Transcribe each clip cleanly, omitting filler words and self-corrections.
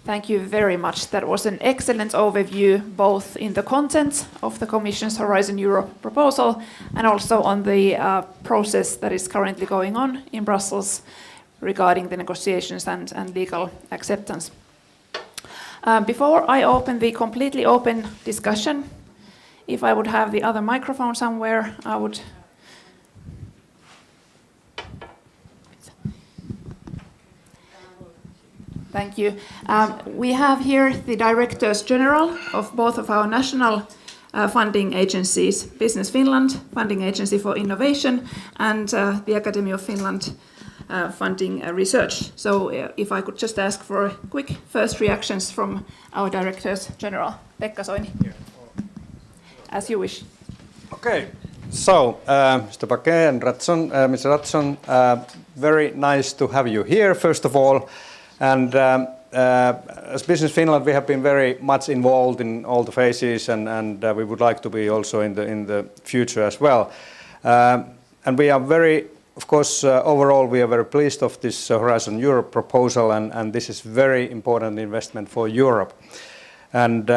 Thank you very much. That was an excellent overview, both in the content of the Commission's Horizon Europe proposal and also on the process that is currently going on in Brussels regarding the negotiations and legal acceptance. Before I open the completely open discussion, if I would have the other microphone somewhere, I would. Thank you. We have here the Directors General of both of our national funding agencies, Business Finland, Funding Agency for Innovation, and the Academy of Finland funding research. So if I could just ask for quick first reactions from our Directors General. Pekka Soini. As you wish. Okay. So, Mr. Paquet and Mr. Ratson, very nice to have you here, first of all. And as Business Finland, we have been very much involved in all the phases, and we would like to be also in the future as well. And we are very, of course, overall, we are very pleased of this Horizon Europe proposal, and this is very important investment for Europe. And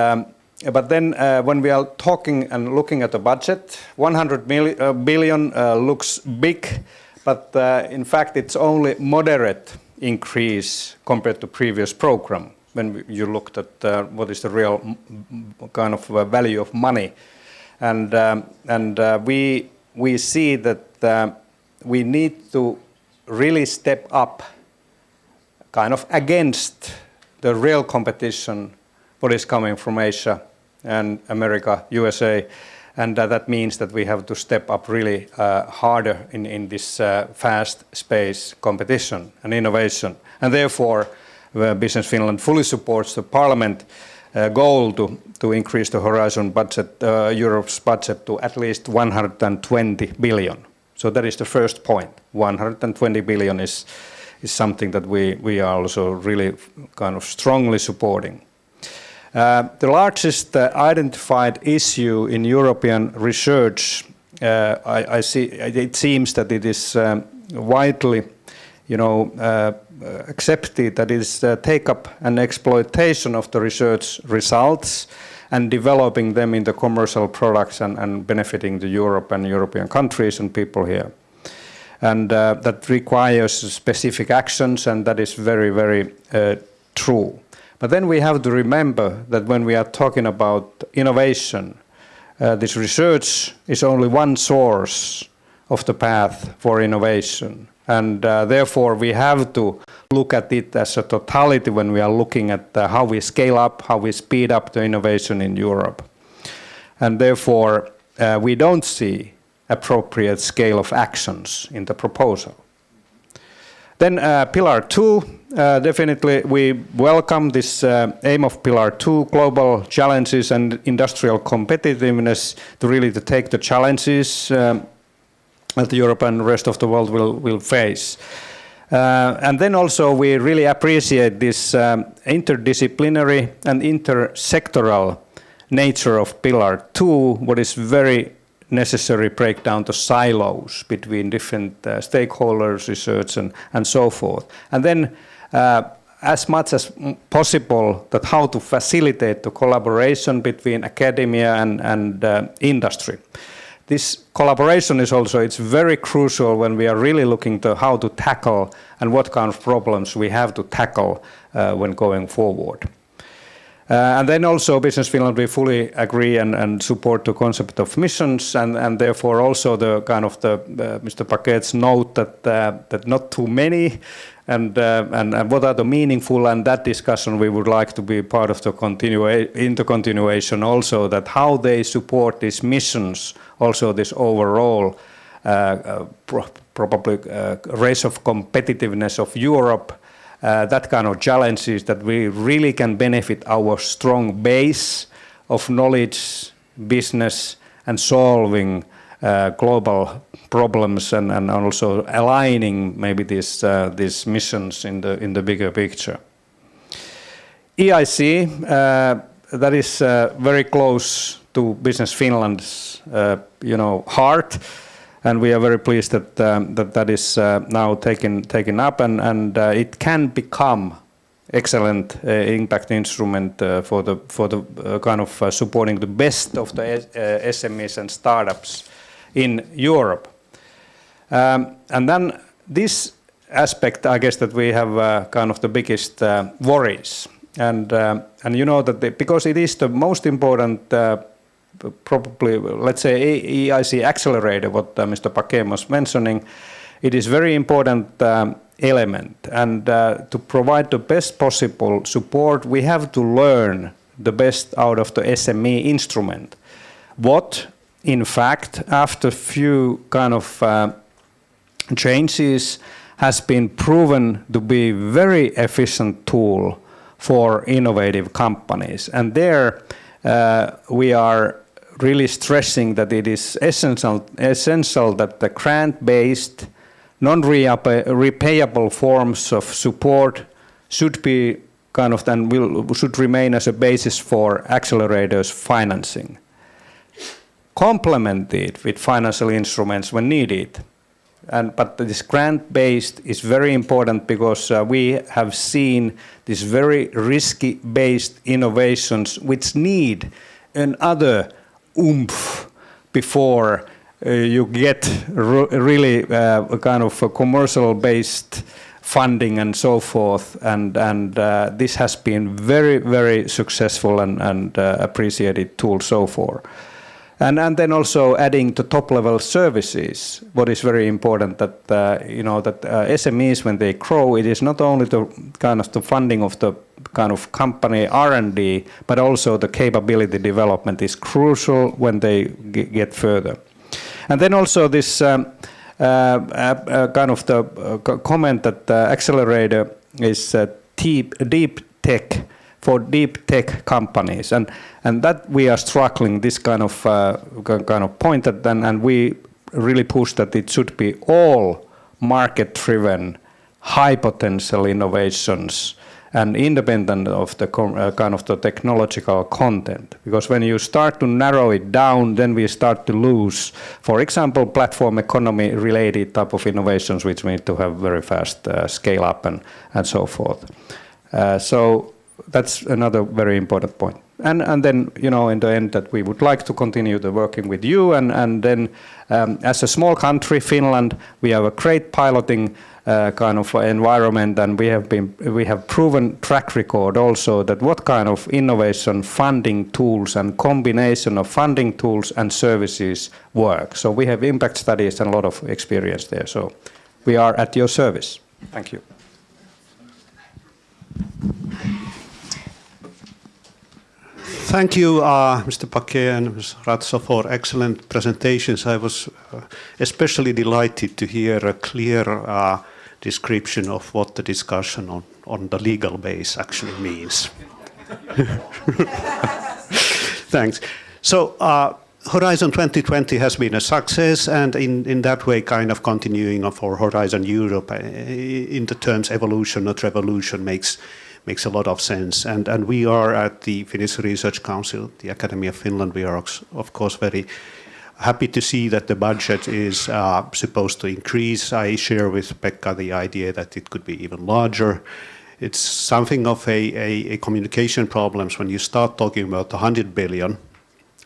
but then when we are talking and looking at the budget, 100 billion looks big, but in fact, it's only moderate increase compared to previous program when you looked at what is the real kind of value of money, and we see that we need to really step up kind of against the real competition what is coming from Asia and America, USA, and that means that we have to step up really harder in this fast space competition and innovation. And therefore, Business Finland fully supports the Parliament goal to increase the Horizon budget, Europe's budget, to at least 120 billion. So that is the first point. 120 billion is something that we are also really kind of strongly supporting. The largest identified issue in European research, I see. It seems that it is widely, accepted that it is take-up and exploitation of the research results and developing them into commercial products and benefiting the Europe and European countries and people here. And that requires specific actions, and that is very, very true. But then we have to remember that when we are talking about innovation, this research is only one source of the path for innovation. And therefore we have to look at it as a totality when we are looking at how we scale up, how we speed up the innovation in Europe. And therefore we don't see appropriate scale of actions in the proposal. Then Pillar 2, definitely we welcome this aim of Pillar 2, global challenges and industrial competitiveness, to really to take the challenges that Europe and the rest of the world will face. And then also we really appreciate this interdisciplinary and intersectoral nature of Pillar 2, what is very necessary break down the silos between different stakeholders, research and so forth. And then as much as possible that how to facilitate the collaboration between academia and industry. This collaboration is also, it's very crucial when we are really looking to how to tackle and what kind of problems we have to tackle when going forward. And then also Business Finland, we fully agree and support the concept of missions, and therefore also the kind of the Mr. Paquet's note that not too many, and what are the meaningful, and that discussion we would like to be part of the continuation also, that how they support these missions, also this overall probably race of competitiveness of Europe. That kind of challenges that we really can benefit our strong base of knowledge, business, and solving global problems, and also aligning maybe these missions in the bigger picture. EIC, that is very close to Business Finland's heart. And we are very pleased that that is now taken up, and it can become excellent impact instrument for the kind of supporting the best of the SMEs and startups in Europe. And then this aspect, I guess, that we have kind of the biggest worries, and you know that because it is the most important, probably, let's say, EIC accelerator, what Mr. Paquet was mentioning, it is very important element, and to provide the best possible support, we have to learn the best out of the SME instrument. What, in fact, after few kind of changes, has been proven to be very efficient tool for innovative companies. And there we are really stressing that it is essential that the grant-based, non-repayable forms of support should be kind of should remain as a basis for accelerators financing. Complemented with financial instruments when needed. But this grant-based is very important because we have seen these very risky-based innovations which need another oomph before you get really kind of a commercial-based funding and so forth. And this has been very, very successful and appreciated tool so far. And then also adding to top-level services, what is very important that you know that SMEs, when they grow, it is not only the kind of the funding of the kind of company R&D, but also the capability development is crucial when they get further. And then also this kind of the comment that accelerator is deep tech for deep tech companies, and that we are struggling this kind of point that and we really push that it should be all market-driven, high potential innovations and independent of the kind of the technological content. Because when you start to narrow it down, then we start to lose, for example, platform economy related type of innovations, which need to have very fast scale up and so forth. So that's another very important point. And then, you know, in the end, that we would like to continue the working with you. And then, as a small country, Finland, we have a great piloting kind of environment, and we have proven track record also that what kind of innovation funding tools and combination of funding tools and services work. So we have impact studies and a lot of experience there. So we are at your service. Thank you. Thank you, Mr. Paquet and Ms. Ratso, for excellent presentations. I was especially delighted to hear a clear description of what the discussion on the legal base actually means. Thanks. So Horizon 2020 has been a success, and in that way kind of continuing for Horizon Europe in the terms evolution, not revolution, makes a lot of sense. And we are at the Finnish Research Council, the Academy of Finland, we are of course very happy to see that the budget is supposed to increase. I share with Pekka the idea that it could be even larger. It's something of a communication problems when you start talking about 100 billion.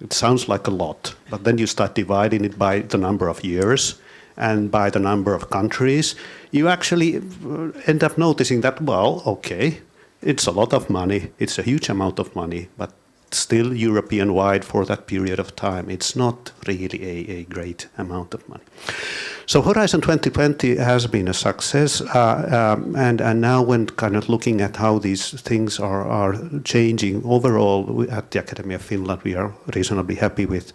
It sounds like a lot, but then you start dividing it by the number of years and by the number of countries. You actually end up noticing that, well, okay, it's a lot of money, it's a huge amount of money, but still European-wide for that period of time. It's not really a great amount of money. So Horizon 2020 has been a success, and now when kind of looking at how these things are changing overall at the Academy of Finland, we are reasonably happy with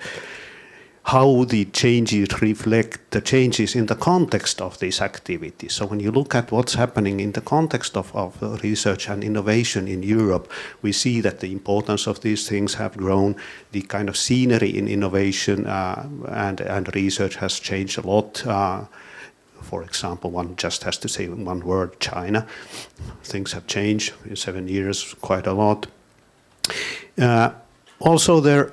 how the changes reflect the changes in the context of these activities. So when you look at what's happening in the context of research and innovation in Europe, we see that the importance of these things have grown. The kind of scenery in innovation and research has changed a lot. For example, one just has to say one word, China. Things have changed in 7 years quite a lot. Also there,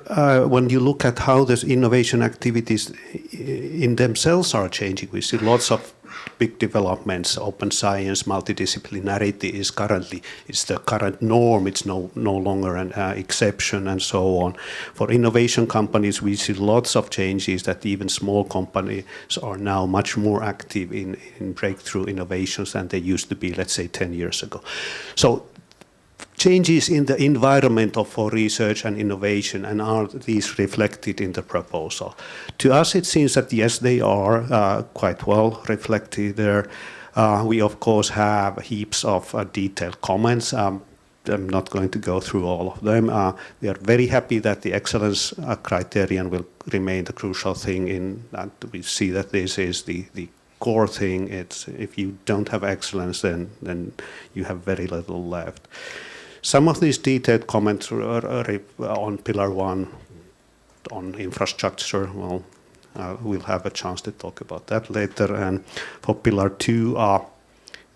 when you look at how these innovation activities in themselves are changing, we see lots of big developments. Open science, multidisciplinarity is the current norm. It's no longer an exception, and so on. For innovation companies, we see lots of changes that even small companies are now much more active in breakthrough innovations than they used to be, let's say, 10 years ago. So changes in the environment for research and innovation, and are these reflected in the proposal? To us, it seems that yes, they are quite well reflected there. We, of course, have heaps of detailed comments. I'm not going to go through all of them. We are very happy that the excellence criterion will remain the crucial thing in that. We see that this is the core thing. It's, if you don't have excellence, then you have very little left. Some of these detailed comments are on Pillar 1, on infrastructure. Well, we'll have a chance to talk about that later. And for Pillar 2,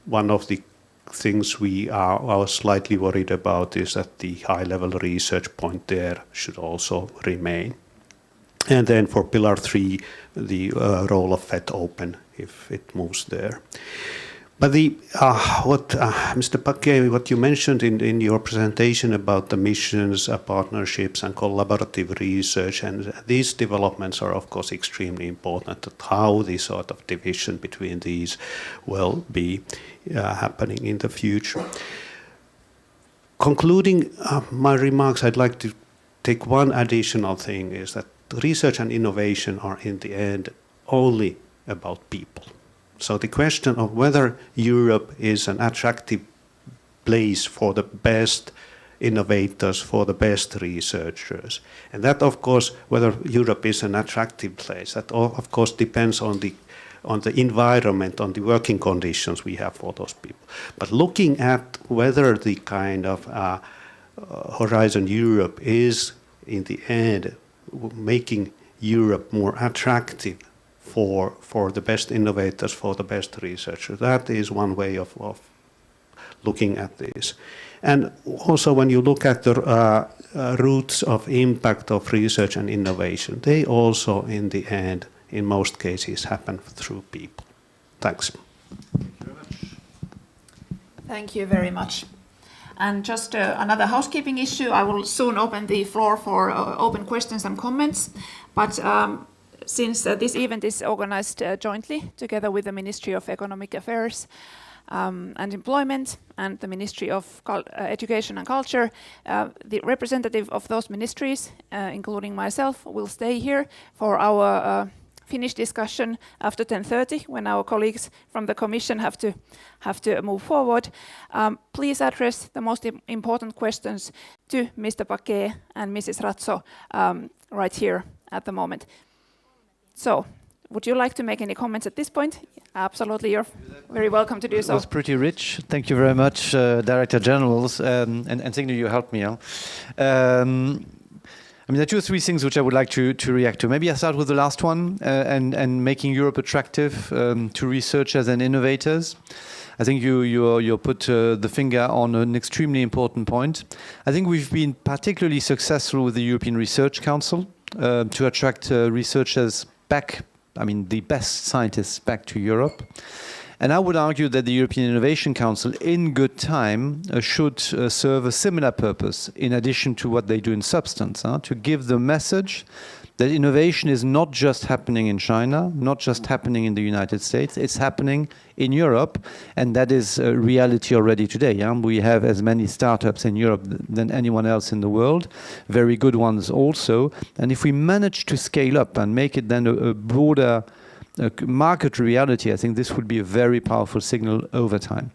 one of the things we are slightly worried about is that the high-level research point there should also remain. And then for Pillar 3, the role of FET Open, if it moves there. But Mr. Paquet, what you mentioned in your presentation about the missions, partnerships, and collaborative research, and these developments are, of course, extremely important. How the sort of division between these will be happening in the future. Concluding my remarks, I'd like to take one additional thing: is that research and innovation are, in the end, only about people. So the question of whether Europe is an attractive place for the best innovators, for the best researchers, and that, of course, whether Europe is an attractive place, that of course depends on the environment, on the working conditions we have for those people. But looking at whether the kind of Horizon Europe is, in the end, making Europe more attractive for the best innovators, for the best researchers. That is one way of looking at this. And also when you look at the roots of impact of research and innovation, they also, in the end, in most cases, happen through people. Thanks. Thank you very much. And just another housekeeping issue. I will soon open the floor for open questions and comments. But since this event is organized jointly together with the Ministry of Economic Affairs and Employment and the Ministry of Education and Culture, the representative of those ministries, including myself, will stay here for our Finnish discussion after 10:30, when our colleagues from the Commission have to move forward. Please address the most important questions to Mr. Paquet and Mrs. Ratso right here at the moment. So, would you like to make any comments at this point? Absolutely, you're very welcome to do so. It was pretty rich. Thank you very much, Director Generals, and Signe, you helped me. I mean, there are two or three things which I would like to react to. Maybe I start with the last one, and making Europe attractive to researchers and innovators. I think you put the finger on an extremely important point. I think we've been particularly successful with the European Research Council to attract researchers back, I mean, the best scientists back to Europe. And I would argue that the European Innovation Council, in good time, should serve a similar purpose, in addition to what they do in substance, to give the message that innovation is not just happening in China, not just happening in the United States, it's happening in Europe, and that is a reality already today. We have as many startups in Europe than anyone else in the world, very good ones also, and if we manage to scale up and make it then a broader market reality, I think this would be a very powerful signal over time.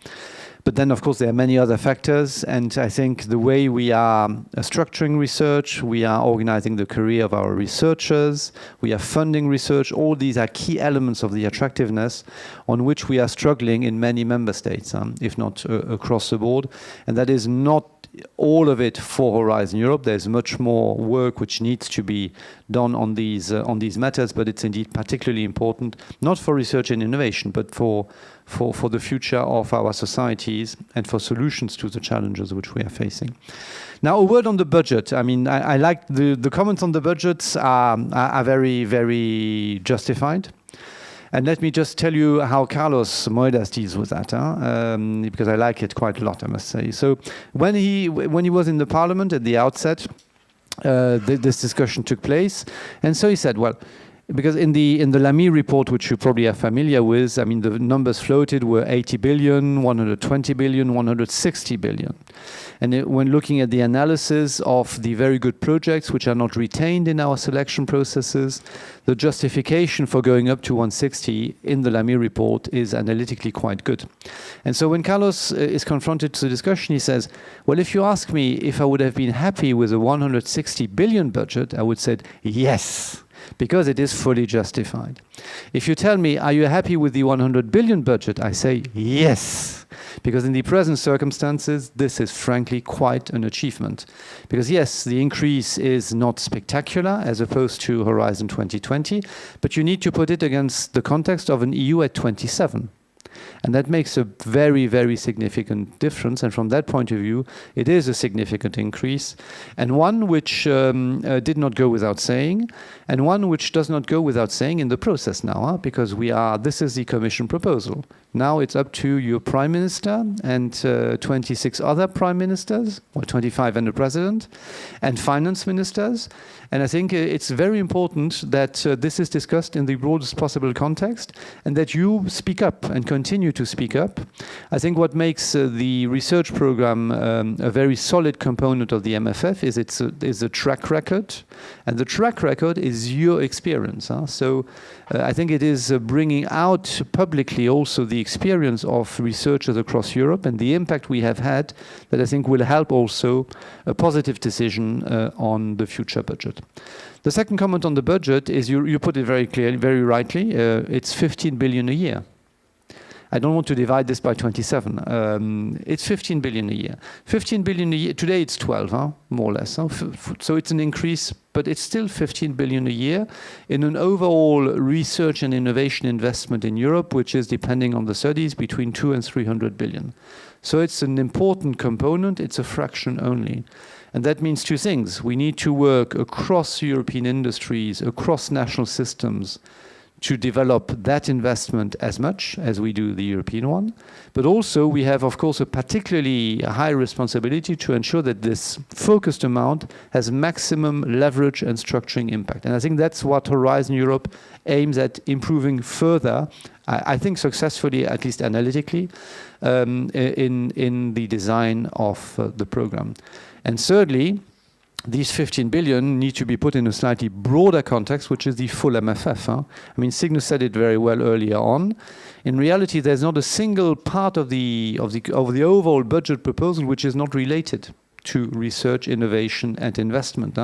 But then, of course, there are many other factors, and I think the way we are structuring research, we are organizing the career of our researchers, we are funding research, all these are key elements of the attractiveness on which we are struggling in many member states, if not across the board. And that is not all of it for Horizon Europe. There's much more work which needs to be done on these matters, but it's indeed particularly important, not for research and innovation, but for the future of our societies and for solutions to the challenges which we are facing. Now, a word on the budget. I mean, I like the comments on the budgets are very, very justified. And let me just tell you how Carlos Moedas deals with that, because I like it quite a lot, I must say. So when he was in the parliament at the outset, this discussion took place, and so he said, well, because in the Lamy report, which you probably are familiar with, I mean, the numbers floated were 80 billion, 120 billion, 160 billion. And when looking at the analysis of the very good projects which are not retained in our selection processes, the justification for going up to 160 in the Lamy report is analytically quite good. And so when Carlos is confronted to the discussion, he says, well, if you ask me if I would have been happy with a 160 billion budget, I would say yes, because it is fully justified. If you tell me, are you happy with the 100 billion budget? I say yes, because in the present circumstances, this is frankly quite an achievement. Because yes, the increase is not spectacular as opposed to Horizon 2020, but you need to put it against the context of an EU at 27. And that makes a very, very significant difference. And from that point of view, it is a significant increase, and one which did not go without saying, and one which does not go without saying in the process now, because this is the Commission proposal. Now it's up to your Prime Minister and 26 other Prime Ministers, or 25 and the President, and Finance Ministers. And I think it's very important that this is discussed in the broadest possible context, and that you speak up and continue to speak up. I think what makes the research program a very solid component of the MFF is a track record, and the track record is your experience. So I think it is bringing out publicly also the experience of researchers across Europe and the impact we have had that I think will help also a positive decision on the future budget. The second comment on the budget is you put it very clearly, very rightly, it's 15 billion a year. I don't want to divide this by 27. It's 15 billion a year. 15 billion a year, today it's 12, more or less. So it's an increase, but it's still 15 billion a year in an overall research and innovation investment in Europe, which is, depending on the studies, between 200 and 300 billion. So it's an important component, it's a fraction only. And that means two things. We need to work across European industries, across national systems, to develop that investment as much as we do the European one. But also we have, of course, a particularly high responsibility to ensure that this focused amount has maximum leverage and structuring impact. And I think that's what Horizon Europe aims at improving further, I think successfully, at least analytically, in the design of the program. And thirdly, these 15 billion need to be put in a slightly broader context, which is the full MFF. I mean, Signe said it very well earlier on. In reality, there's not a single part of the overall budget proposal which is not related to research, innovation, and investment.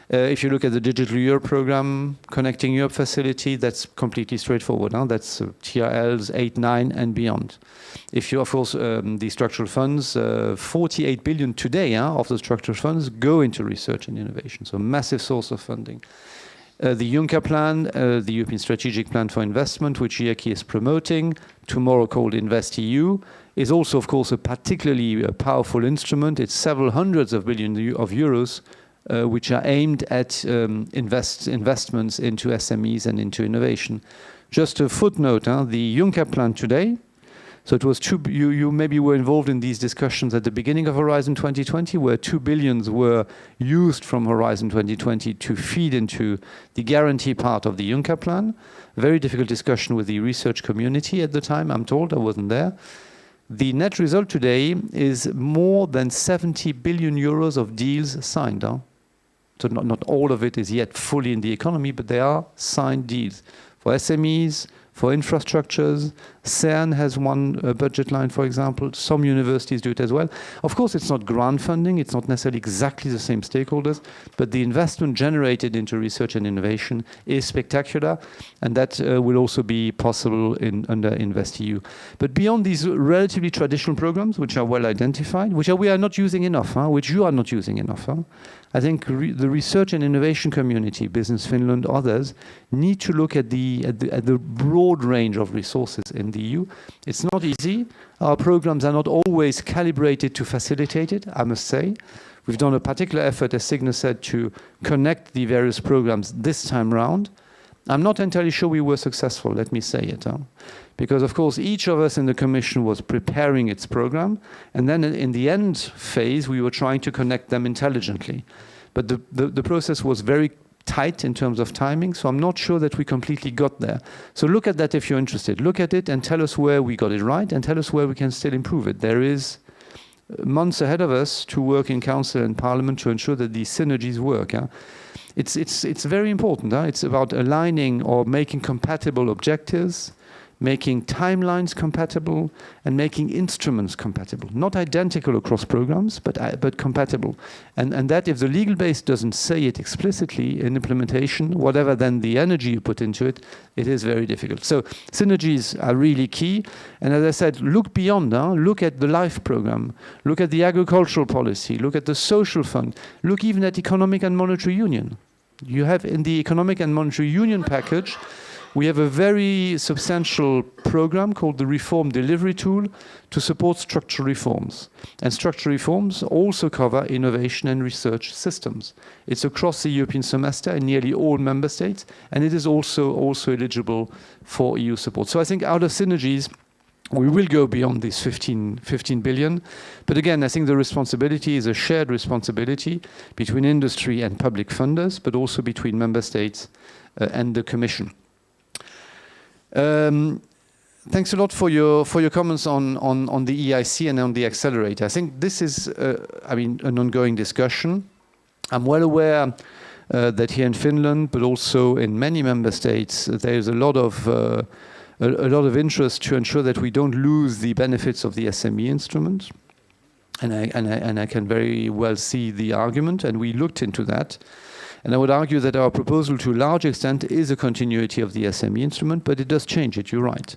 If you look at the Digital Europe program, Connecting Europe facility, that's completely straightforward. That's TRLs 8, 9, and beyond. If you, of course, the structural funds, 48 billion today of the structural funds go into research and innovation, so massive source of funding. The Juncker plan, the European Strategic Plan for Investment, which IACI is promoting, tomorrow called InvestEU, is also, of course, a particularly powerful instrument. It's several hundreds of billions of euros which are aimed at investments into SMEs and into innovation. Just a footnote, the Juncker plan today, so it was you maybe were involved in these discussions at the beginning of Horizon 2020, where 2 billion were used from Horizon 2020 to feed into the guarantee part of the Juncker plan. Very difficult discussion with the research community at the time, I'm told, I wasn't there. The net result today is more than 70 billion euros of deals signed. So not all of it is yet fully in the economy, but they are signed deals for SMEs, for infrastructures. CERN has one budget line, for example. Some universities do it as well. Of course, it's not grant funding. It's not necessarily exactly the same stakeholders, but the investment generated into research and innovation is spectacular, and that will also be possible under InvestEU. But beyond these relatively traditional programs, which are well identified, which we are not using enough, which you are not using enough, I think the research and innovation community, Business Finland, others, need to look at the broad range of resources in the EU. It's not easy. Our programs are not always calibrated to facilitate it, I must say. We've done a particular effort, as Signe said, to connect the various programs this time round. I'm not entirely sure we were successful, let me say it. Because, of course, each of us in the Commission was preparing its program, and then in the end phase, we were trying to connect them intelligently. But the process was very tight in terms of timing, so I'm not sure that we completely got there. So look at that if you're interested. Look at it and tell us where we got it right, and tell us where we can still improve it. There is months ahead of us to work in Council and Parliament to ensure that these synergies work. It's very important. It's about aligning or making compatible objectives, making timelines compatible, and making instruments compatible. Not identical across programs, but compatible. And that if the legal base doesn't say it explicitly in implementation, whatever then the energy you put into it, it is very difficult. So synergies are really key. And as I said, look beyond. Look at the LIFE program. Look at the agricultural policy. Look at the social fund. Look even at economic and monetary union. You have in the economic and monetary union package, we have a very substantial program called the Reform Delivery Tool to support structural reforms. And structural reforms also cover innovation and research systems. It's across the European semester in nearly all member states, and it is also eligible for EU support. So I think out of synergies, we will go beyond this 15 billion. But again, I think the responsibility is a shared responsibility between industry and public funders, but also between member states and the Commission. Thanks a lot for your comments on the EIC and on the accelerator. I think this is, an ongoing discussion. I'm well aware that here in Finland, but also in many member states, there's a lot of interest to ensure that we don't lose the benefits of the SME instrument. And I can very well see the argument, and we looked into that. And I would argue that our proposal to a large extent is a continuity of the SME instrument, but it does change it, you're right.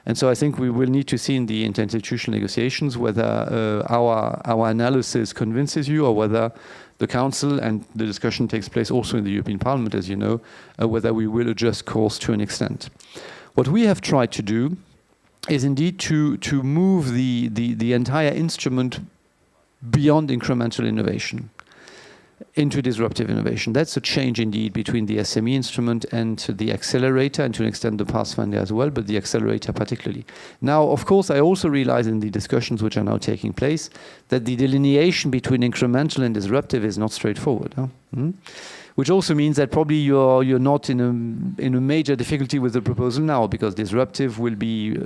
And so I think we will need to see in the interinstitutional negotiations whether our analysis convinces you or whether the Council, and the discussion takes place also in the European Parliament, as you know, whether we will adjust course to an extent. What we have tried to do is indeed to move the entire instrument beyond incremental innovation into disruptive innovation. That's a change indeed between the SME instrument and the accelerator, and to an extent the Pathfinder as well, but the accelerator particularly. Now, of course, I also realize in the discussions which are now taking place that the delineation between incremental and disruptive is not straightforward. Which also means that probably you're not in a major difficulty with the proposal now, because disruptive will be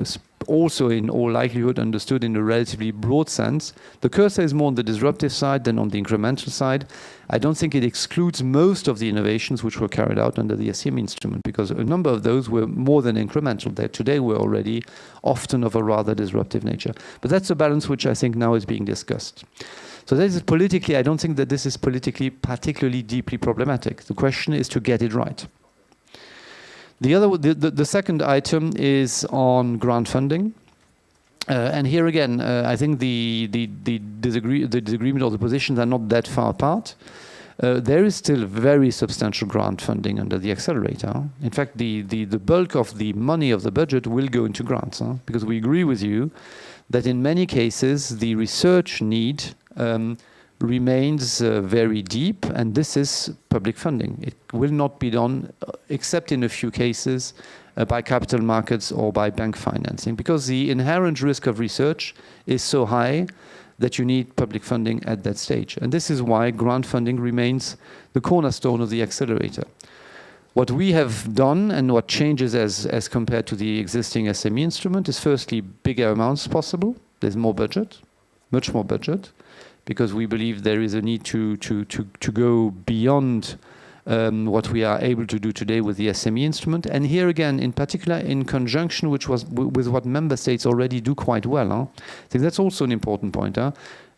also in all likelihood understood in a relatively broad sense. The cursor is more on the disruptive side than on the incremental side. I don't think it excludes most of the innovations which were carried out under the SME instrument, because a number of those were more than incremental. They today were already often of a rather disruptive nature. But that's a balance which I think now is being discussed. So that is politically, I don't think that this is politically particularly deeply problematic. The question is to get it right. The second item is on grant funding. And here again, I think the disagreement or the positions are not that far apart. There is still very substantial grant funding under the accelerator. In fact, the bulk of the money of the budget will go into grants, because we agree with you that in many cases the research need remains very deep, and this is public funding. It will not be done, except in a few cases, by capital markets or by bank financing, because the inherent risk of research is so high that you need public funding at that stage. And this is why grant funding remains the cornerstone of the accelerator. What we have done and what changes as compared to the existing SME instrument is firstly bigger amounts possible. There's more budget, much more budget, because we believe there is a need to go beyond what we are able to do today with the SME instrument. And here again, in particular, in conjunction with what member states already do quite well. I think that's also an important point.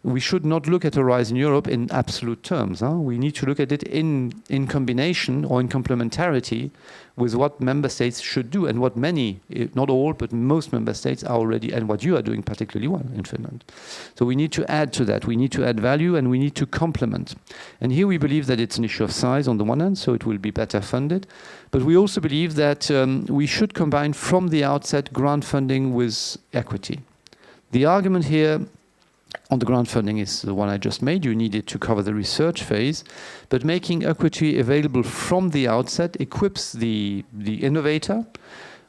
We should not look at Horizon Europe in absolute terms. We need to look at it in combination or in complementarity with what member states should do, and what many, not all, but most member states are already, and what you are doing particularly well in Finland. So we need to add to that. We need to add value, and we need to complement. And here we believe that it's an issue of size on the one hand, so it will be better funded. But we also believe that we should combine from the outset grant funding with equity. The argument here on the grant funding is the one I just made. You need it to cover the research phase, but making equity available from the outset equips the innovator,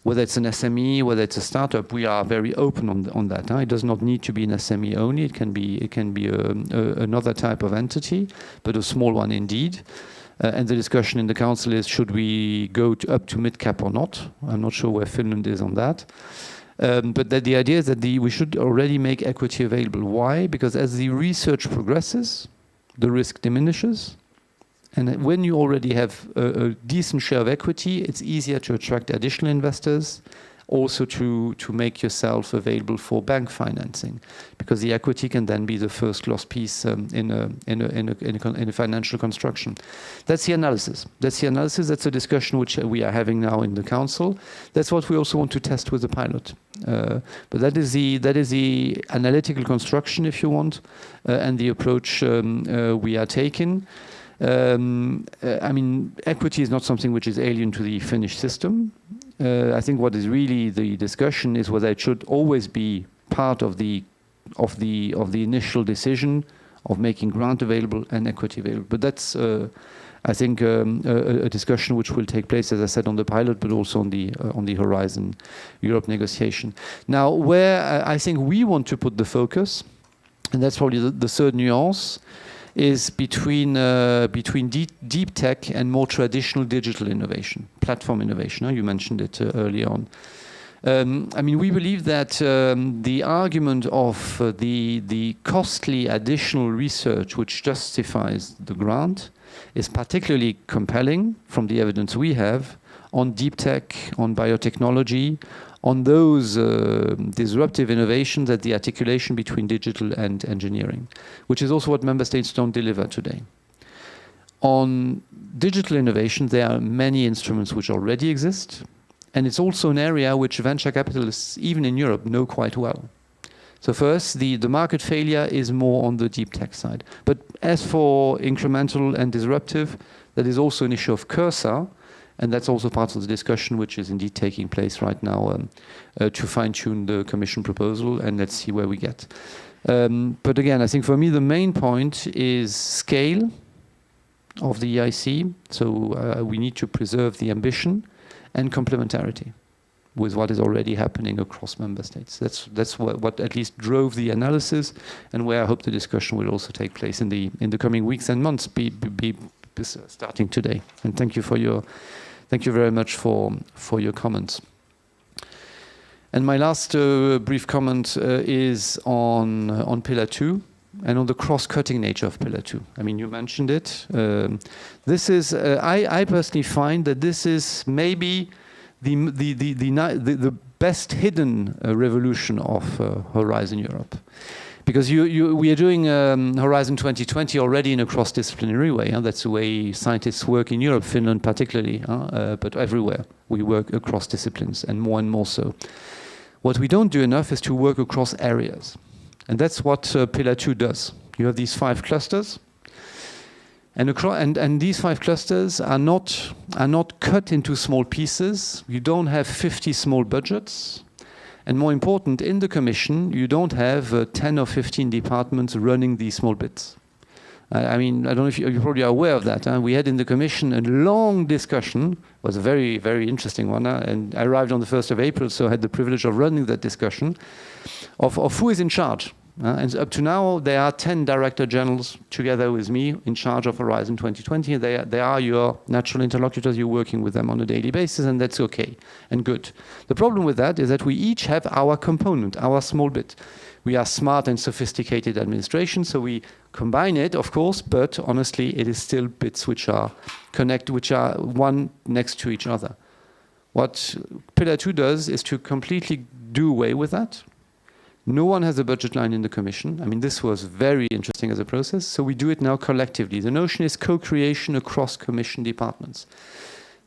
whether it's an SME, whether it's a startup. We are very open on that. It does not need to be an SME only. It can be another type of entity, but a small one indeed. And the discussion in the council is, should we go up to mid-cap or not? I'm not sure where Finland is on that. But the idea is that we should already make equity available. Why? Because as the research progresses, the risk diminishes. And when you already have a decent share of equity, it's easier to attract additional investors, also to make yourself available for bank financing, because the equity can then be the first loss piece in a financial construction. That's the analysis. That's a discussion which we are having now in the council. That's what we also want to test with the pilot. But that is the analytical construction, if you want, and the approach we are taking. I mean, equity is not something which is alien to the Finnish system. I think what is really the discussion is whether it should always be part of the initial decision of making grant available and equity available. But that's, I think, a discussion which will take place, as I said, on the pilot, but also on the Horizon Europe negotiation. Now, where I think we want to put the focus, and that's probably the third nuance, is between deep tech and more traditional digital innovation, platform innovation. You mentioned it early on. I mean, we believe that the argument of the costly additional research which justifies the grant is particularly compelling from the evidence we have on deep tech, on biotechnology, on those disruptive innovations at the articulation between digital and engineering, which is also what member states don't deliver today. On digital innovation, there are many instruments which already exist, and it's also an area which venture capitalists, even in Europe, know quite well. So first, the market failure is more on the deep tech side. But as for incremental and disruptive, that is also an issue of cursor, and that's also part of the discussion which is indeed taking place right now to fine-tune the Commission proposal, and let's see where we get. But again, I think for me the main point is scale of the EIC. So we need to preserve the ambition and complementarity with what is already happening across member states. That's what at least drove the analysis, and where I hope the discussion will also take place in the coming weeks and months, be starting today. And thank you very much for your comments. And my last brief comment is on Pillar 2 and on the cross-cutting nature of Pillar 2. I mean, you mentioned it. This is I personally find that this is maybe the best hidden revolution of Horizon Europe. Because we are doing Horizon 2020 already in a cross-disciplinary way. That's the way scientists work in Europe, Finland particularly, but everywhere. We work across disciplines, and more so. What we don't do enough is to work across areas. And that's what Pillar 2 does. You have these 5 clusters, and these 5 clusters are not cut into small pieces. You don't have 50 small budgets. And more important, in the Commission, you don't have 10 or 15 departments running these small bits. I mean, I don't know if you probably are aware of that. We had in the Commission a long discussion. It was a very, very interesting one. And I arrived on the 1st of April, so I had the privilege of running that discussion of who is in charge. And up to now, there are 10 director generals together with me in charge of Horizon 2020. They are your natural interlocutors. You're working with them on a daily basis, and that's okay and good. The problem with that is that we each have our component, our small bit. We are smart and sophisticated administration, so we combine it, of course, but honestly, it is still bits which are connected, which are one next to each other. What Pillar 2 does is to completely do away with that. No one has a budget line in the Commission. I mean, this was very interesting as a process, so we do it now collectively. The notion is co-creation across Commission departments.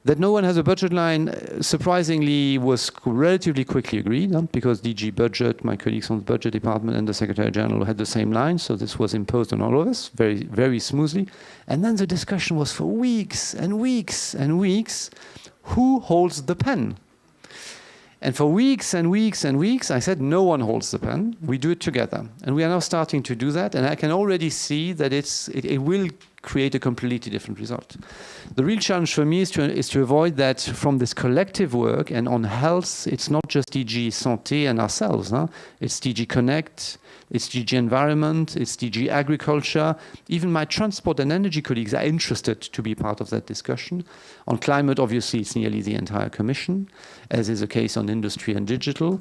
That no one has a budget line, surprisingly, was relatively quickly agreed, because DG Budget, my colleagues on the Budget Department, and the Secretary General had the same line, so this was imposed on all of us very, very smoothly. And then the discussion was for weeks and weeks and weeks, who holds the pen? And for weeks and weeks and weeks, I said, no one holds the pen. We do it together. And we are now starting to do that. And I can already see that it will create a completely different result. The real challenge for me is to avoid that from this collective work. And on health, it's not just DG Santé and ourselves. It's DG Connect, it's DG Environment, it's DG Agriculture. Even my transport and energy colleagues are interested to be part of that discussion. On climate, obviously, it's nearly the entire Commission, as is the case on industry and digital.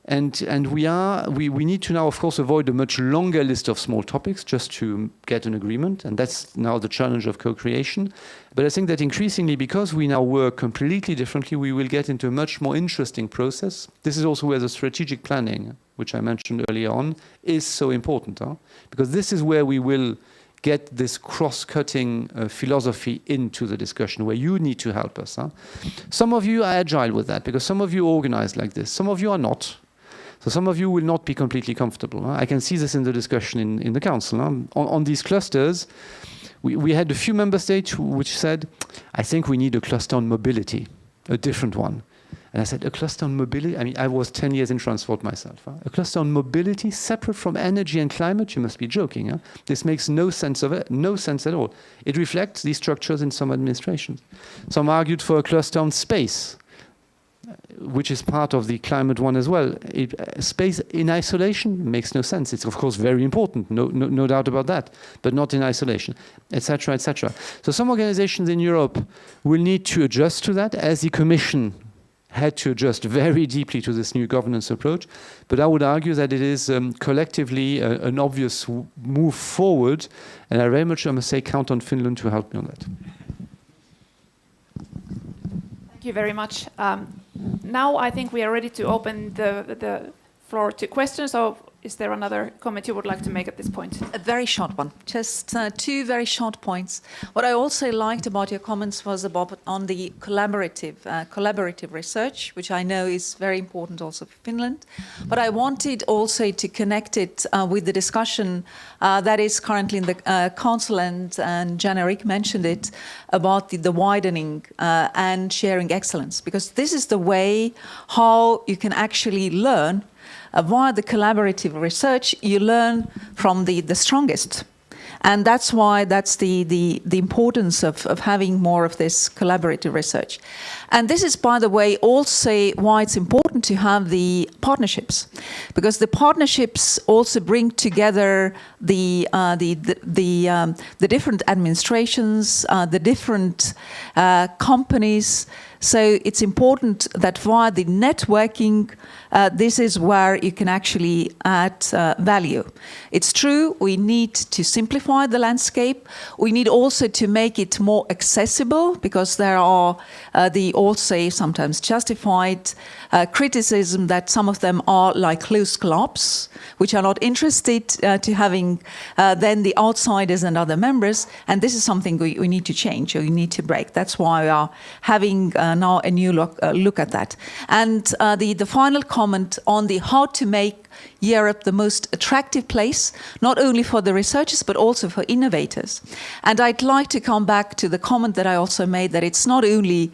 And we need to now, of course, avoid a much longer list of small topics just to get an agreement. And that's now the challenge of co-creation. But I think that increasingly, because we now work completely differently, we will get into a much more interesting process. This is also where the strategic planning, which I mentioned earlier on, is so important. Because this is where we will get this cross-cutting philosophy into the discussion, where you need to help us. Some of you are agile with that, because some of you organize like this. Some of you are not. So some of you will not be completely comfortable. I can see this in the discussion in the Council. On these clusters, we had a few member states which said, I think we need a cluster on mobility, a different one. And I said, a cluster on mobility? I mean, I was 10 years in transport myself. A cluster on mobility separate from energy and climate? You must be joking. This makes no sense at all. It reflects these structures in some administrations. Some argued for a cluster on space, which is part of the climate one as well. Space in isolation makes no sense. It's of course very important, no doubt about that, but not in isolation, etc., etc. So some organizations in Europe will need to adjust to that, as the Commission had to adjust very deeply to this new governance approach. But I would argue that it is collectively an obvious move forward, and I very much, I must say, count on Finland to help me on that. Thank you very much. Now I think we are ready to open the floor to questions. So is there another comment you would like to make at this point? A very short one, just two very short points. What I also liked about your comments was about on the collaborative research, which I know is very important also for Finland. But I wanted also to connect it with the discussion that is currently in the Council, and Jan-Erik mentioned it, about the widening and sharing excellence, because this is the way how you can actually learn. Via the collaborative research, you learn from the strongest. And that's why that's the importance of having more of this collaborative research. And this is, by the way, also why it's important to have the partnerships, because the partnerships also bring together the different administrations, the different companies. So it's important that via the networking, this is where you can actually add value. It's true, we need to simplify the landscape. We need also to make it more accessible, because there are the also sometimes justified criticism that some of them are like closed clubs, which are not interested to having then the outsiders and other members. And this is something we need to change, or we need to break. That's why we are having now a new look at that. And the final comment on the how to make Europe the most attractive place, not only for the researchers, but also for innovators. And I'd like to come back to the comment that I also made, that it's not only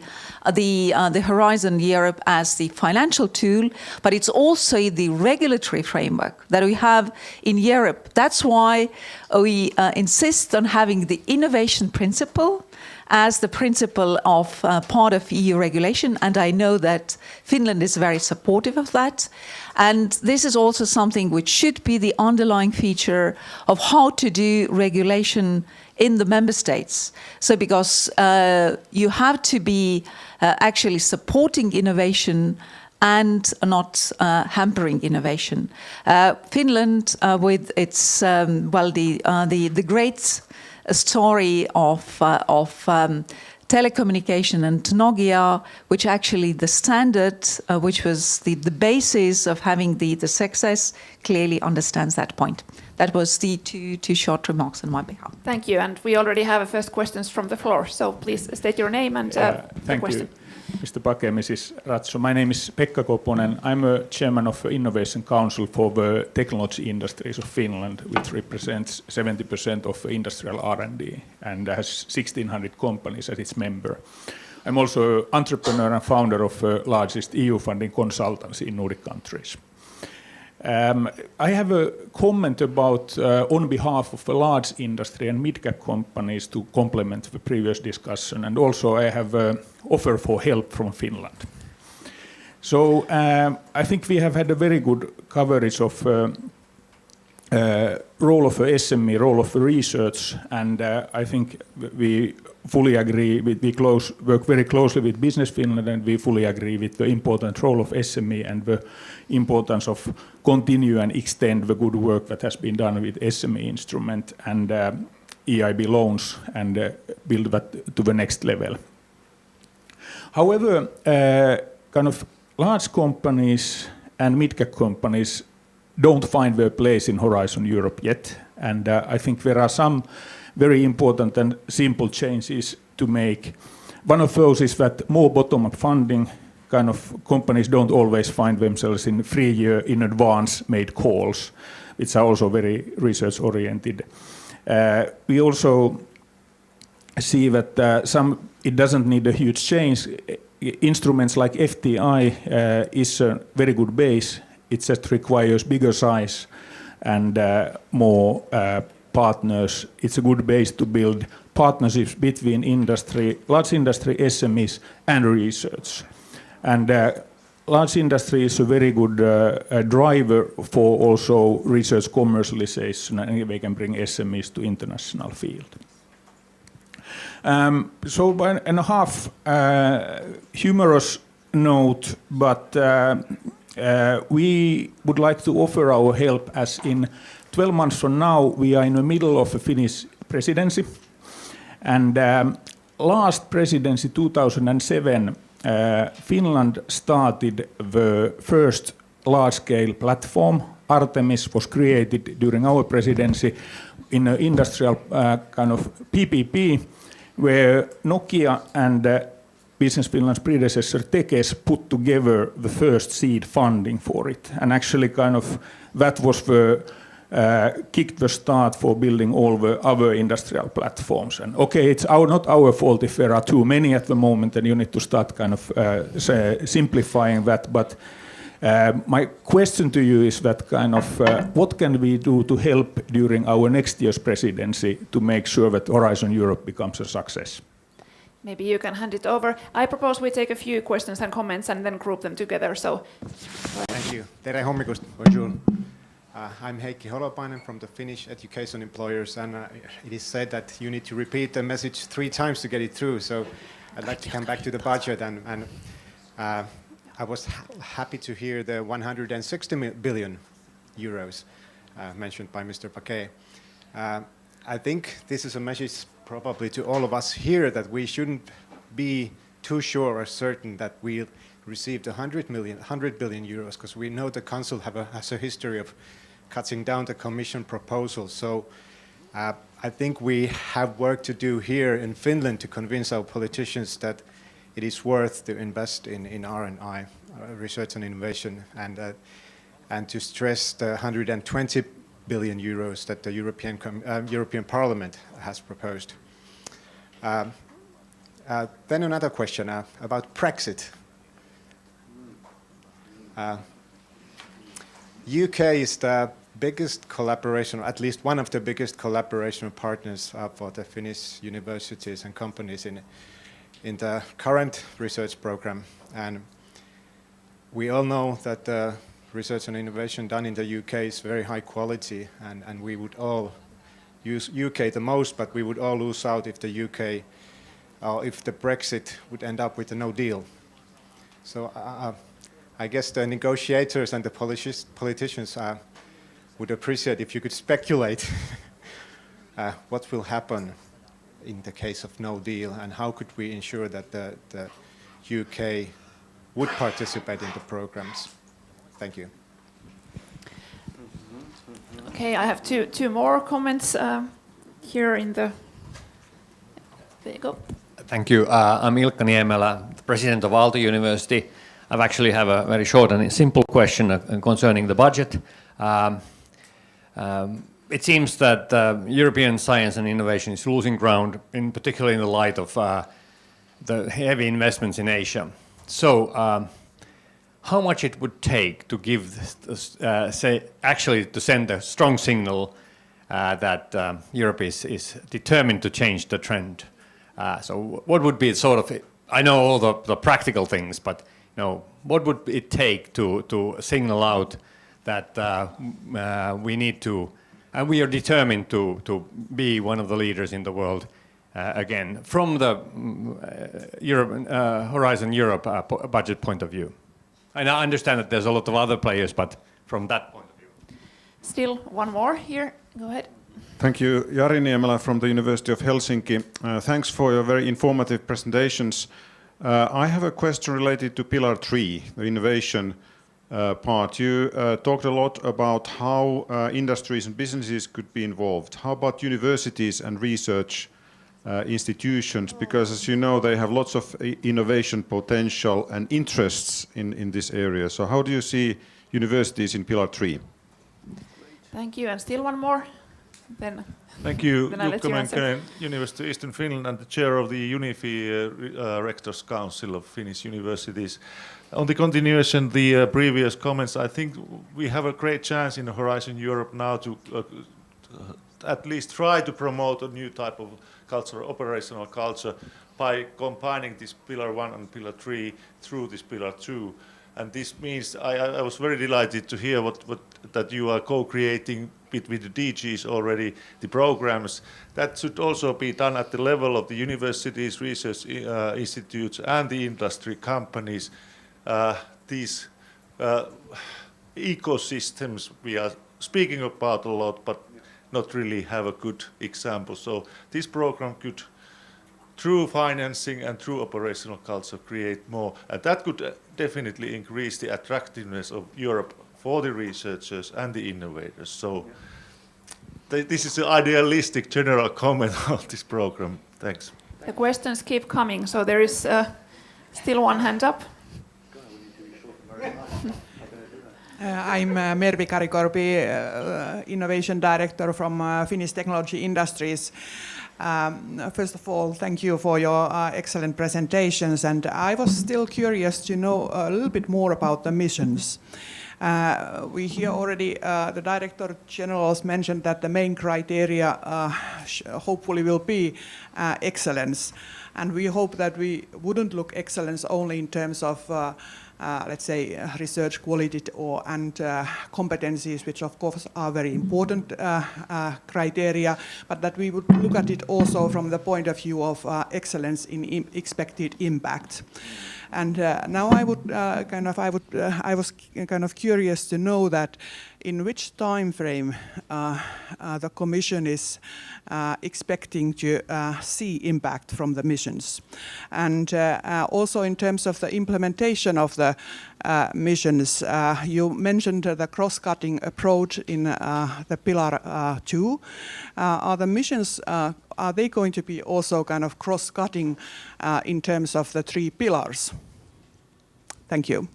the Horizon Europe as the financial tool, but it's also the regulatory framework that we have in Europe. That's why we insist on having the innovation principle as the principle of part of EU regulation, and I know that Finland is very supportive of that. And this is also something which should be the underlying feature of how to do regulation in the member states. So because you have to be actually supporting innovation and not hampering innovation. Finland, with its the great story of telecommunication and Nokia, which actually the standard, which was the basis of having the success, clearly understands that point. That was the two short remarks on my behalf. Thank you, and we already have first questions from the floor, so please state your name and the question. You, Mr. Pake, Mrs. Ratso. My name is Pekka Koponen. I'm a chairman of the Innovation Council for the Technology Industries of Finland, which represents 70% of industrial R&D and has 1,600 companies as its member. I'm also an entrepreneur and founder of the largest EU funding consultancy in Nordic countries. I have a comment about on behalf of the large industry and mid-cap companies to complement the previous discussion, and also I have an offer for help from Finland. So I think we have had a very good coverage of role of the SME, role of the research, and I think we fully agree, work very closely with Business Finland, and we fully agree with the important role of SME and the importance of continue and extend the good work that has been done with SME instrument and EIB loans and build that to the next level. However, kind of large companies and mid-cap companies don't find their place in Horizon Europe yet, and I think there are some very important and simple changes to make. One of those is that more bottom-up funding, kind of companies don't always find themselves in 3 year in advance made calls, which are also very research-oriented. We also see that it doesn't need a huge change. Instruments like FTI is a very good base. It just requires bigger size and more partners. It's a good base to build partnerships between industry, large industry, SMEs, and research. And large industry is a very good driver for also research commercialization, and they can bring SMEs to international field. So by and a half humorous note, but we would like to offer our help, as in 12 months from now we are in the middle of a Finnish presidency, and last presidency 2007 Finland started the first large-scale platform. Artemis was created during our presidency in an industrial kind of PPP, where Nokia and Business Finland's predecessor Tekes put together the first seed funding for it, and actually kind of that was the kicked the start for building all the other industrial platforms. And okay, it's not our fault if there are too many at the moment, and you need to start kind of simplifying that. But my question to you is that kind of what can we do to help during our next year's presidency to make sure that Horizon Europe becomes a success? Maybe you can hand it over. I propose we take a few questions and comments and then group them together. So, thank you. Tere hommikust, bonjour. I'm Heikki Holopainen from the Finnish Education Employers, and it is said that you need to repeat the message 3 times to get it through. So I'd like to come back to the budget, and I was happy to hear the 160 billion euros mentioned by Mr. Paquet. I think this is a message probably to all of us here that we shouldn't be too sure or certain that we'll receive the 100 billion euros, because we know the Council has a history of cutting down the Commission proposal. So I think we have work to do here in Finland to convince our politicians that it is worth to invest in R&I, research and innovation, and to stress the 120 billion euros that the European Parliament has proposed. Then another question about Brexit. UK is the biggest collaboration, or at least one of the biggest collaboration partners for the Finnish universities and companies in the current research program. And we all know that the research and innovation done in the UK is very high quality, and we would all use UK the most, but we would all lose out if the UK, if the Brexit would end up with a no deal. So I guess the negotiators and the politicians would appreciate if you could speculate what will happen in the case of no deal, and how could we ensure that the UK would participate in the programs. Thank you. okay, I have two more comments here in the. There you go. Thank you. I'm Ilkka Niemelä, the president of Aalto University. I actually have a very short and simple question concerning the budget. It seems that European science and innovation is losing ground, in particular in the light of the heavy investments in Asia. So, how much it would take to give, to send a strong signal that Europe is determined to change the trend? So, what would be sort of? I know all the practical things, but what would it take to signal out that we need to, and we are determined to be one of the leaders in the world again, from the Horizon Europe budget point of view? And I understand that there's a lot of other players, but from that point of view. Still one more here. Go ahead. Thank you. Jari Niemelä from the University of Helsinki. Thanks for your very informative presentations. I have a question related to Pillar 3, the innovation part. You talked a lot about how industries and businesses could be involved. How about universities and research institutions? Because as you know, they have lots of innovation potential and interests in this area. So how do you see universities in Pillar 3? Thank you. And still one more. Then thank you, then I'll let Jukka you answer. Menkkinen, University of Eastern Finland, and the chair of the UNIFI Rectors Council of Finnish Universities. On the continuation, the previous comments, I think we have a great chance in Horizon Europe now to at least try to promote a new type of culture, operational culture, by combining this Pillar 1 and Pillar 3 through this Pillar 2. And this means I was very delighted to hear that you are co-creating with the DGs already the programs. That should also be done at the level of the universities, research institutes, and the industry companies. These ecosystems we are speaking about a lot, but not really have a good example. So this program could, through financing and through operational culture, create more. And that could definitely increase the attractiveness of Europe for the researchers and the innovators. So this is an idealistic general comment on this program. Thanks. The questions keep coming, so there is still one hand up. I'm Mervi Karikorpi, Innovation Director from Finnish Technology Industries. First of all, thank you for your excellent presentations, and I was still curious to know a little bit more about the missions. We hear already the Director General mentioned that the main criteria hopefully will be excellence, and we hope that we wouldn't look excellence only in terms of let's say research quality and competencies, which of course are very important criteria, but that we would look at it also from the point of view of excellence in expected impact. And now I was kind of curious to know that in which time frame the Commission is expecting to see impact from the missions. And also in terms of the implementation of the missions, you mentioned the cross-cutting approach in the Pillar 2. Are the missions, are they going to be also kind of cross-cutting in terms of the 3 pillars? Thank you.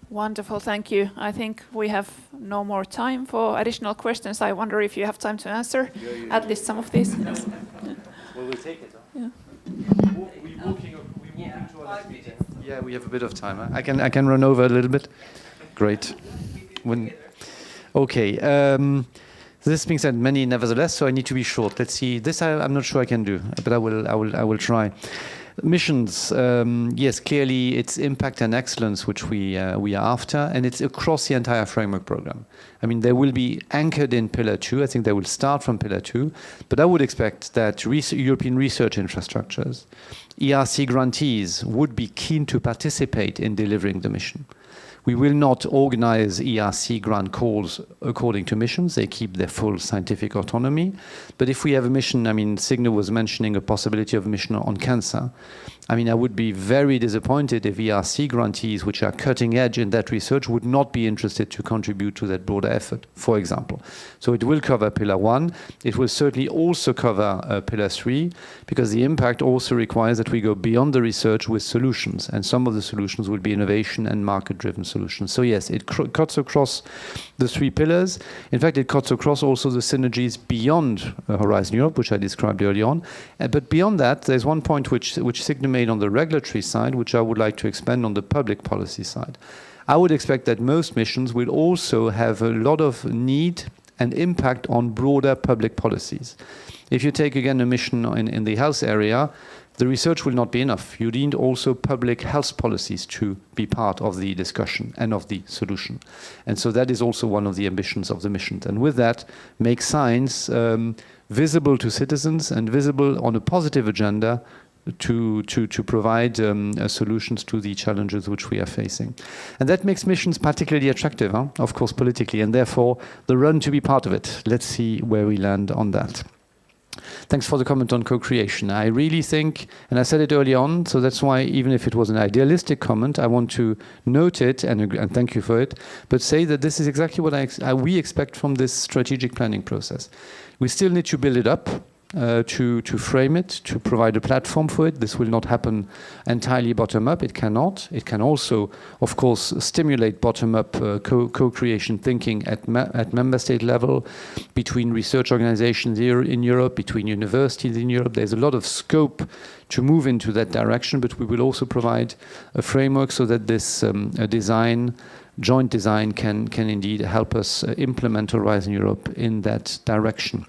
Wonderful, thank you. I think we have no more time for additional questions. I wonder if you have time to answer at least some of these. Yes. Well, we'll take it. Yeah. Yeah, we have a bit of time. Huh? I can run over a little bit. Great. Okay. This being said, many nevertheless, so I need to be short. Let's see. This I'm not sure I can do, but I will try. Missions, yes, clearly it's impact and excellence which we are after, and it's across the entire framework program. I mean, they will be anchored in Pillar 2. I think they will start from Pillar 2, but I would expect that European research infrastructures, ERC grantees would be keen to participate in delivering the mission. We will not organize ERC grant calls according to missions. They keep their full scientific autonomy. But if we have a mission, I mean, Signe was mentioning a possibility of a mission on cancer. I mean, I would be very disappointed if ERC grantees, which are cutting edge in that research, would not be interested to contribute to that broader effort, for example. So it will cover Pillar 1. It will certainly also cover Pillar 3, because the impact also requires that we go beyond the research with solutions. And some of the solutions will be innovation and market-driven solutions. solutions. So yes, it cuts across the 3 pillars. In fact, it cuts across also the synergies beyond Horizon Europe, which I described early on. But beyond that, there's one point which Signe made on the regulatory side, which I would like to expand on the public policy side. I would expect that most missions will also have a lot of need and impact on broader public policies. If you take again a mission in the health area, the research will not be enough. You need also public health policies to be part of the discussion and of the solution. And so that is also one of the ambitions of the mission. And with that, make science visible to citizens and visible on a positive agenda to provide solutions to the challenges which we are facing. And that makes missions particularly attractive, of course, politically, and therefore the run to be part of it. Let's see where we land on that. Thanks for the comment on co-creation. I really think, and I said it early on, so that's why even if it was an idealistic comment, I want to note it and thank you for it, but say that this is exactly what we expect from this strategic planning process. We still need to build it up, to frame it, to provide a platform for it. This will not happen entirely bottom-up. It cannot. It can also, of course, stimulate bottom-up co-creation thinking at member state level, between research organizations here in Europe, between universities in Europe. There's a lot of scope to move into that direction, but we will also provide a framework so that this joint design can indeed help us implement Horizon Europe in that direction.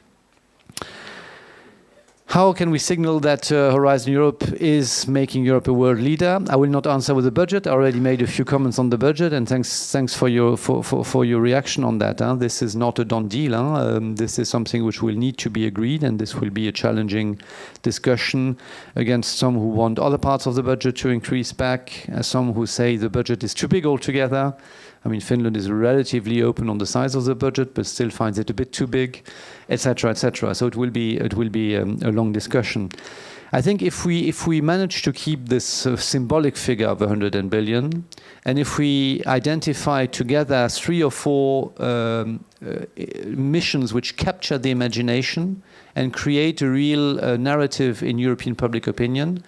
How can we signal that Horizon Europe is making Europe a world leader? I will not answer with the budget. I already made a few comments on the budget, and thanks for your reaction on that. This is not a done deal. This is something which will need to be agreed, and this will be a challenging discussion against some who want other parts of the budget to increase back, some who say the budget is too big altogether. I mean, Finland is relatively open on the size of the budget, but still finds it a bit too big, etc., etc. So it will be a long discussion. I think if we manage to keep this symbolic figure of 100 billion, and if we identify together 3 or 4 missions which capture the imagination and create a real narrative in European public opinion.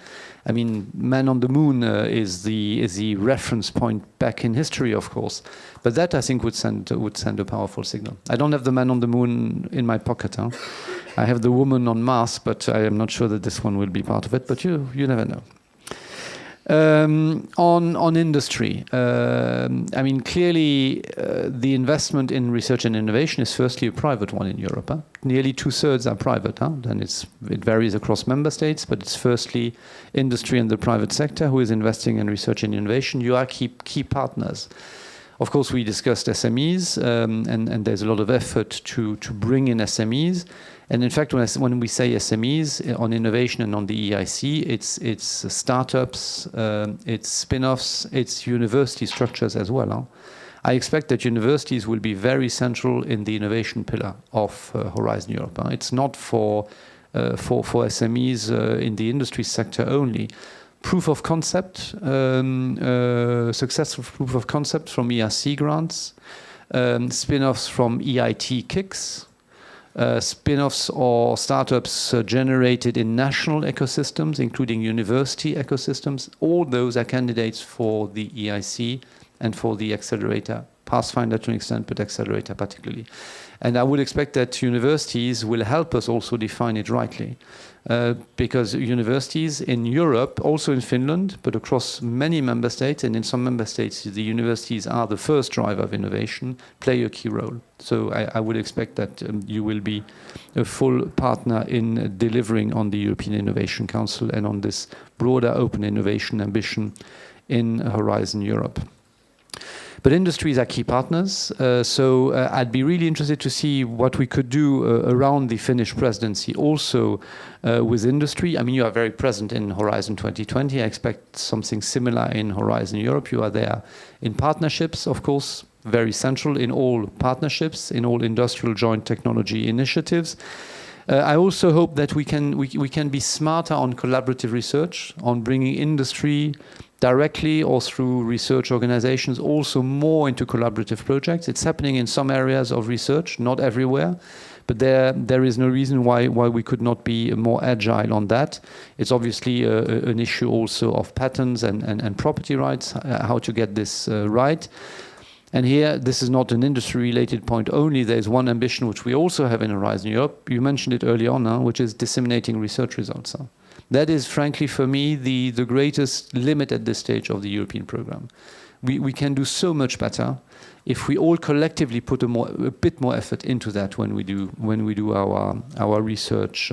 I mean, Man on the Moon is the reference point back in history, of course, but that I think would send a powerful signal. I don't have the Man on the Moon in my pocket. I have the Woman on Mars, but I am not sure that this one will be part of it. But you never know. On industry, I mean, clearly the investment in research and innovation is firstly a private one in Europe. Nearly 2/3 are private, and it varies across member states, but it's firstly industry and the private sector who is investing in research and innovation. You are key partners. Of course, we discussed SMEs, and there's a lot of effort to bring in SMEs. And in fact, when we say SMEs on innovation and on the EIC, it's startups, it's spin-offs, it's university structures as well. I expect that universities will be very central in the innovation pillar of Horizon Europe. It's not for SMEs in the industry sector only. Proof of concept, successful proof of concept from ERC grants, spin-offs from EIT kicks, spin-offs or startups generated in national ecosystems, including university ecosystems. All those are candidates for the EIC and for the accelerator, Pathfinder to an extent, but accelerator particularly. And I would expect that universities will help us also define it rightly. Because universities in Europe, also in Finland, but across many member states, and in some member states, the universities are the first driver of innovation, play a key role. So I would expect that you will be a full partner in delivering on the European Innovation Council and on this broader open innovation ambition in Horizon Europe. But industries are key partners, so I'd be really interested to see what we could do around the Finnish presidency, also with industry. I mean, you are very present in Horizon 2020. I expect something similar in Horizon Europe. You are there in partnerships, of course, very central in all partnerships, in all industrial joint technology initiatives. I also hope that we can be smarter on collaborative research, on bringing industry directly or through research organizations also more into collaborative projects. It's happening in some areas of research, not everywhere, But there is no reason why we could not be more agile on that. It's obviously an issue also of patents and property rights, how to get this right. And here, this is not an industry-related point only. There's one ambition which we also have in Horizon Europe. You mentioned it early on now, which is disseminating research results. That is, frankly, for me, the greatest limit at this stage of the European program. We can do so much better if we all collectively put a bit more effort into that when we do our research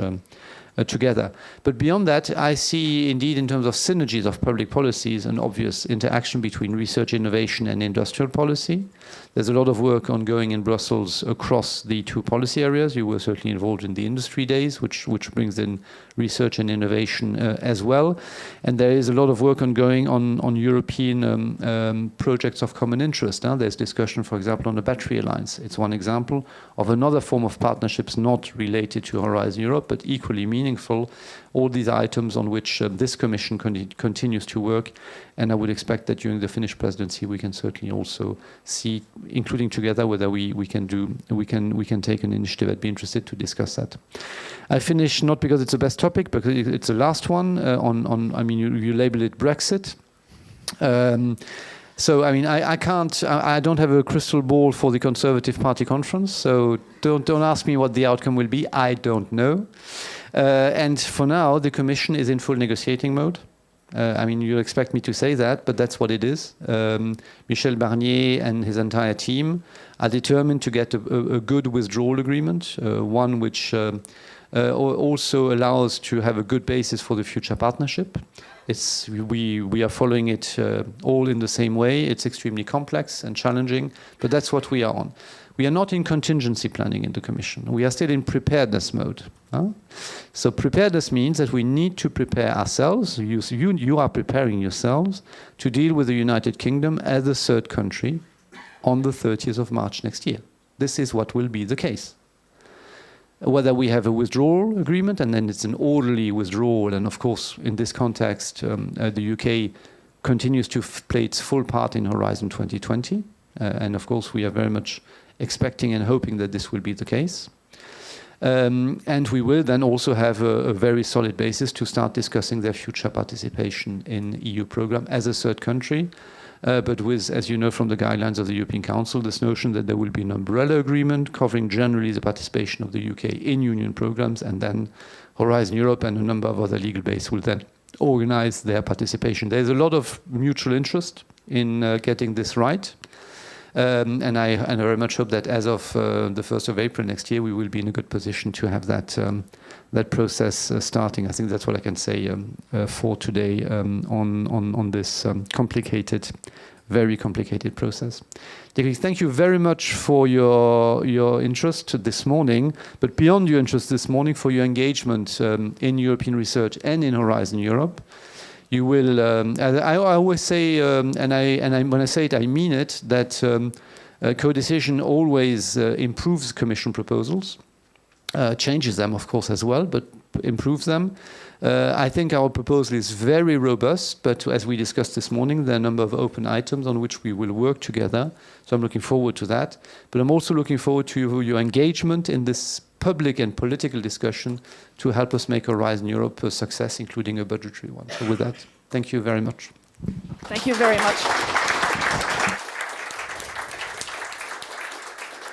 together. But beyond that, I see indeed in terms of synergies of public policies an obvious interaction between research, innovation and industrial policy. There's a lot of work ongoing in Brussels across the two policy areas. You were certainly involved in the industry days, which brings in research and innovation as well. And there is a lot of work ongoing on European projects of common interest. There's discussion, for example, on the battery alliance. It's one example of another form of partnerships not related to Horizon Europe, but equally meaningful. All these items on which this Commission continues to work, and I would expect that during the Finnish presidency we can certainly also see, including together, whether we can take an initiative. I'd be interested to discuss that. I finish not because it's the best topic, because it's the last one. I mean, you label it Brexit. So I mean, I don't have a crystal ball for the Conservative Party conference. So don't ask me what the outcome will be. I don't know. And for now, the Commission is in full negotiating mode. I mean, you expect me to say that, but that's what it is. Michel Barnier and his entire team are determined to get a good withdrawal agreement, one which also allows to have a good basis for the future partnership. We are following it all in the same way. It's extremely complex and challenging, but that's what we are on. We are not in contingency planning in the Commission. We are still in preparedness mode. So preparedness means that we need to prepare ourselves. You are preparing yourselves to deal with the United Kingdom as a third country on the 30th of March next year. This is what will be the case. Whether we have a withdrawal agreement and then it's an orderly withdrawal, and of course in this context the UK continues to play its full part in Horizon 2020, and of course we are very much expecting and hoping that this will be the case. And we will then also have a very solid basis to start discussing their future participation in EU program as a third country. But with, as you know from the guidelines of the European Council, this notion that there will be an umbrella agreement covering generally the participation of the UK in union programs, and then Horizon Europe and a number of other legal bases will then organize their participation. There's a lot of mutual interest in getting this right. And I very much hope that as of the 1st of April next year, we will be in a good position to have that process starting. I think that's what I can say for today on this complicated, very complicated process. Thank you very much for your interest this morning, but beyond your interest this morning, for your engagement in European research and in Horizon Europe. You will, I always say, when I say it, I mean it, that co-decision always improves Commission proposals, changes them, of course, as well, but improves them. I think our proposal is very robust, but as we discussed this morning, there are a number of open items on which we will work together. So I'm looking forward to that. But I'm also looking forward to your engagement in this public and political discussion to help us make Horizon Europe a success, including a budgetary one. So with that, thank you very much. Thank you very much.